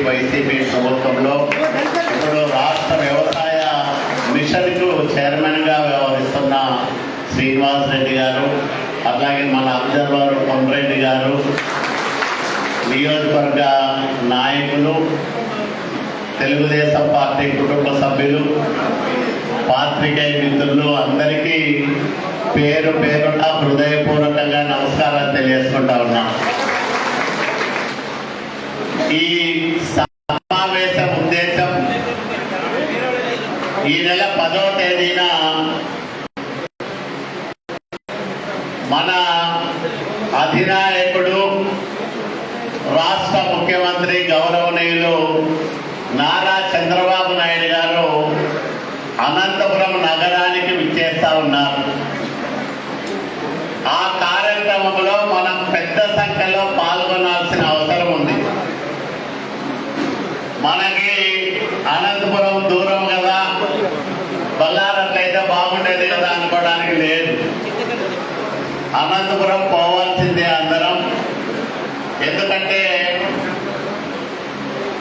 YCP ప్రభుత్వంలో ఇప్పుడు రాష్ట్ర వ్యవసాయ మిషన్కు చైర్మన్గా వ్యవహరిస్తున్న శ్రీనివాస్ రెడ్డి గారు, అలాగే మన అబ్జర్వర్ కొండ్రెడ్డి గారు, నియోజకవర్గ నాయకులు, తెలుగుదేశం పార్టీ కుటుంబ సభ్యులు, పాత్రికేయ మిత్రులు అందరికీ పేరు పేరున హృదయపూర్వకంగా నమస్కారాలు తెలియజేసుకుంటా ఉన్నాం. ఈ సమావేశ ఉద్దేశం ఈ నెల 10వ తేదీన మన అధినాయకుడు రాష్ట్ర ముఖ్యమంత్రి గౌరవనీయులు నారా చంద్రబాబు నాయుడు గారు అనంతపురం నగరానికి విచ్చేస్తా ఉన్నారు. ఆ కార్యక్రమంలో మనం పెద్ద సంఖ్యలో పాల్గొనాల్సిన అవసరం ఉంది. మనకి అనంతపురం దూరం కదా, బళ్ళారట్లయితే బాగుండేది కదా అనుకోవడానికి లేదు. అనంతపురం పోవాల్సిందే అందరం. ఎందుకంటే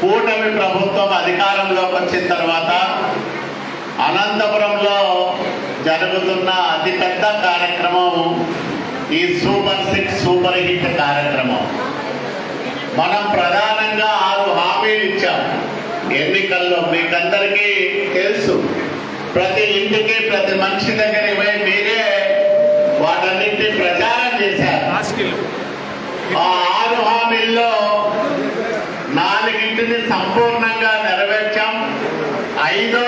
కూటమి ప్రభుత్వం అధికారంలోకి వచ్చిన తర్వాత అనంతపురంలో జరుగుతున్న అతిపెద్ద కార్యక్రమం ఈ సూపర్ 6 సూపర్ హిట్ కార్యక్రమం. మనం ప్రధానంగా 6 హామీలు ఇచ్చాం ఎన్నికల్లో. మీకందరికీ తెలుసు, ప్రతి ఇంటికి ప్రతి మనిషి దగ్గర పోయి మీరే వాటన్నింటినీ ప్రచారం చేశారు. ఆ 6 హామీల్లో 4 సంపూర్ణంగా నెరవేర్చాం. 5వ